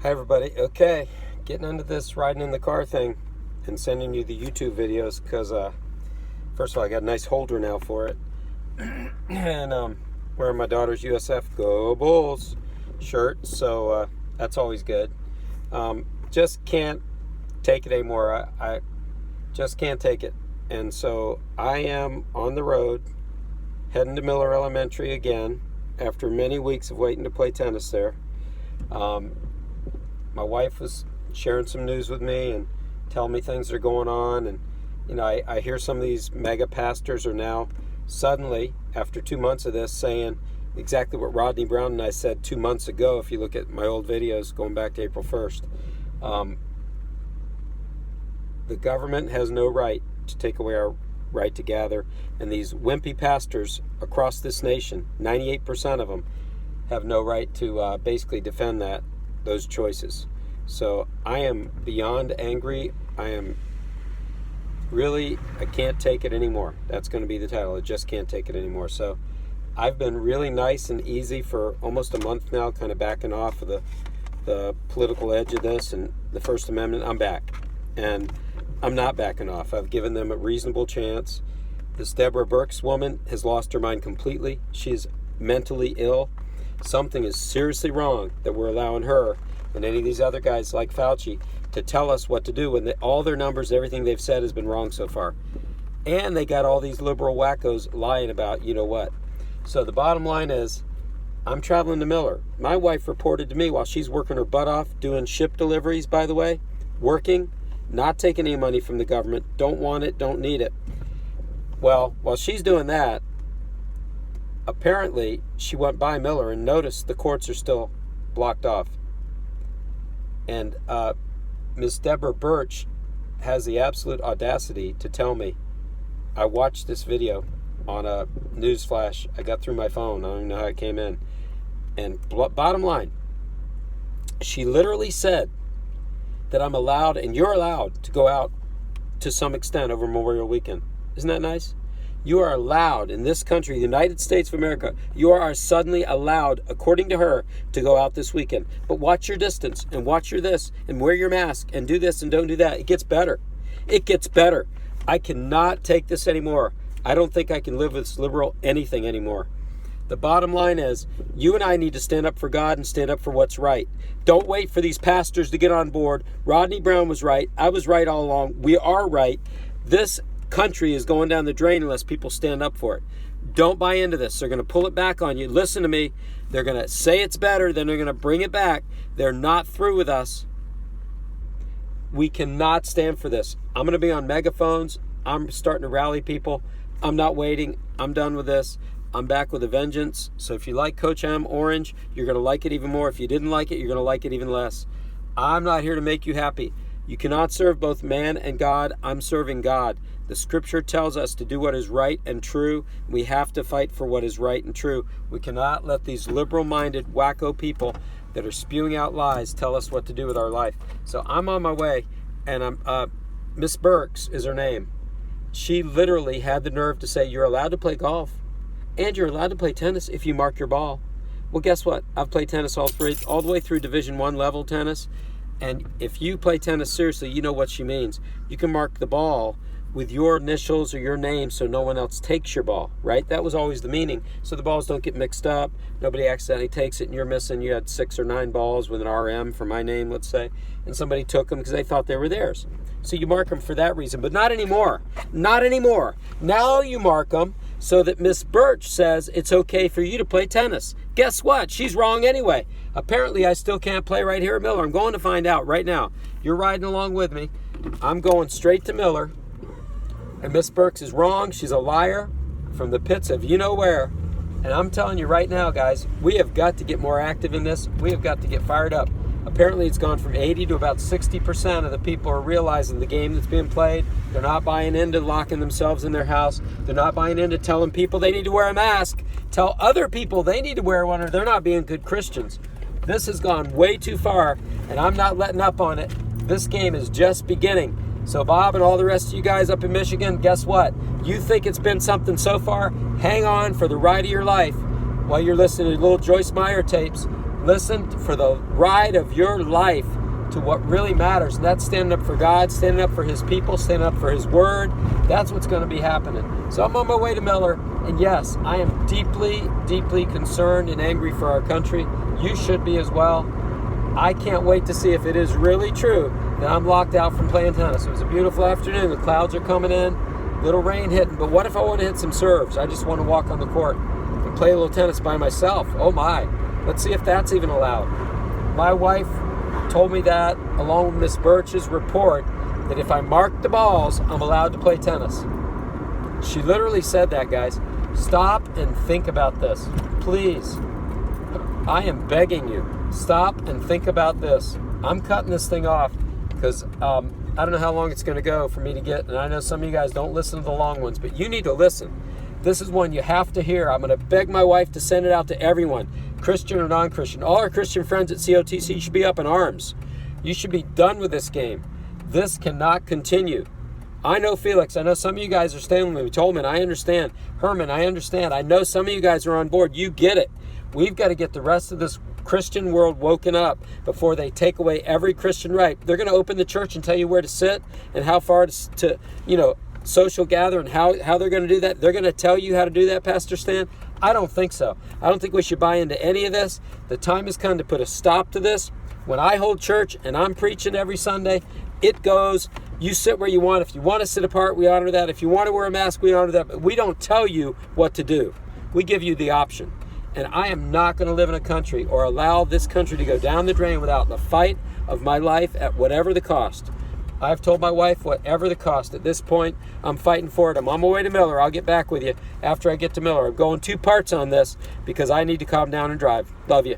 Hi everybody. Okay, getting into this riding in the car thing and sending you the YouTube videos because first of all, I got a nice holder now for it. And wearing my daughter's USF Go Bulls shirt, so that's always good. Just can't take it anymore. I just can't take it. And so I am on the road heading to Miller Elementary again after many weeks of waiting to play tennis there. My wife was sharing some news with me and telling me things that are going on. And, you know, I hear some of these mega pastors are now suddenly, after 2 months of this, saying exactly what Rodney Brown and I said 2 months ago, if you look at my old videos going back to April 1st. The government has no right to take away our right to gather. And these wimpy pastors across this nation, 98% of them, have no right to basically defend those choices. So I am beyond angry. I can't take it anymore. That's going to be the title. I just can't take it anymore. So I've been really nice and easy for almost a month now, kind of backing off of the political edge of this and the First Amendment. I'm back. And I'm not backing off. I've given them a reasonable chance. This Deborah Birx woman has lost her mind completely. She's mentally ill. Something is seriously wrong that we're allowing her and any of these other guys like Fauci to tell us what to do when all their numbers, everything they've said has been wrong so far. And they got all these liberal wackos lying about you know what. So the bottom line is, I'm traveling to Miller. My wife reported to me while she's working her butt off, doing ship deliveries, by the way, working, not taking any money from the government, don't want it, don't need it. Well, while she's doing that, apparently she went by Miller and noticed the courts are still blocked off. And Miss Deborah Birx has the absolute audacity to tell me, I watched this video on a news flash. I got through my phone. I don't even know how it came in. And bottom line, she literally said that I'm allowed, and you're allowed, to go out to some extent over Memorial Weekend. Isn't that nice? You are allowed in this country, the United States of America, you are suddenly allowed, according to her, to go out this weekend. But watch your distance and watch your this and wear your mask and do this and don't do that. It gets better. It gets better. I cannot take this anymore. I don't think I can live with this liberal anything anymore. The bottom line is, you and I need to stand up for God and stand up for what's right. Don't wait for these pastors to get on board. Rodney Brown was right. I was right all along. We are right. This country is going down the drain unless people stand up for it. Don't buy into this. They're going to pull it back on you. Listen to me. They're going to say it's better, then they're going to bring it back. They're not through with us. We cannot stand for this. I'm going to be on megaphones. I'm starting to rally people. I'm not waiting. I'm done with this. I'm back with a vengeance. So if you like Coach M Orange, you're going to like it even more. If you didn't like it, you're going to like it even less. I'm not here to make you happy. You cannot serve both man and God. I'm serving God. The scripture tells us to do what is right and true. We have to fight for what is right and true. We cannot let these liberal-minded wacko people that are spewing out lies tell us what to do with our life. So I'm on my way, and Miss Birx is her name. She literally had the nerve to say, you're allowed to play golf and you're allowed to play tennis if you mark your ball. Well, guess what? I've played tennis all the way through Division I level tennis. And if you play tennis seriously, you know what she means. You can mark the ball with your initials or your name so no one else takes your ball, right? That was always the meaning. So the balls don't get mixed up. Nobody accidentally takes it and you're missing. You had 6 or 9 balls with an RM for my name, let's say, and somebody took them because they thought they were theirs. So you mark them for that reason, but not anymore. Not anymore. Now you mark them so that Miss Birx says it's okay for you to play tennis. Guess what? She's wrong anyway. Apparently, I still can't play right here at Miller. I'm going to find out right now. You're riding along with me. I'm going straight to Miller. And Miss Birx is wrong. She's a liar from the pits of you-know-where. And I'm telling you right now, guys, we have got to get more active in this. We have got to get fired up. Apparently, it's gone from 80 to about 60% of the people are realizing the game that's being played. They're not buying into locking themselves in their house. They're not buying into telling people they need to wear a mask. Tell other people they need to wear one or they're not being good Christians. This has gone way too far, and I'm not letting up on it. This game is just beginning. So Bob and all the rest of you guys up in Michigan, guess what? You think it's been something so far? Hang on for the ride of your life while you're listening to little Joyce Meyer tapes. Listen for the ride of your life to what really matters. And that's standing up for God, standing up for his people, standing up for his word. That's what's going to be happening. So I'm on my way to Miller. And yes, I am deeply, deeply concerned and angry for our country. You should be as well. I can't wait to see if it is really true that I'm locked out from playing tennis. It was a beautiful afternoon. The clouds are coming in. Little rain hitting. But what if I want to hit some serves? I just want to walk on the court and play a little tennis by myself. Oh my. Let's see if that's even allowed. My wife told me that, along with Miss Birch's report, that if I mark the balls, I'm allowed to play tennis. She literally said that, guys. Stop and think about this. Please. I am begging you. Stop and think about this. I'm cutting this thing off because I don't know how long it's going to go for me to get, and I know some of you guys don't listen to the long ones, but you need to listen. This is one you have to hear. I'm going to beg my wife to send it out to everyone, Christian or non-Christian. All our Christian friends at COTC should be up in arms. You should be done with this game. This cannot continue. I know Felix. I know some of you guys are staying with me. Tolman, I understand. Herman, I understand. I know some of you guys are on board. You get it. We've got to get the rest of this Christian world woken up before they take away every Christian right. They're going to open the church and tell you where to sit and how far to social gather and how they're going to do that. They're going to tell you how to do that, Pastor Stan? I don't think so. I don't think we should buy into any of this. The time has come to put a stop to this. When I hold church and I'm preaching every Sunday, it goes, you sit where you want. If you want to sit apart, we honor that. If you want to wear a mask, we honor that. But we don't tell you what to do. We give you the option. And I am not going to live in a country or allow this country to go down the drain without the fight of my life at whatever the cost. I've told my wife, whatever the cost. At this point, I'm fighting for it. I'm on my way to Miller. I'll get back with you after I get to Miller. I'm going 2 parts on this because I need to calm down and drive. Love you.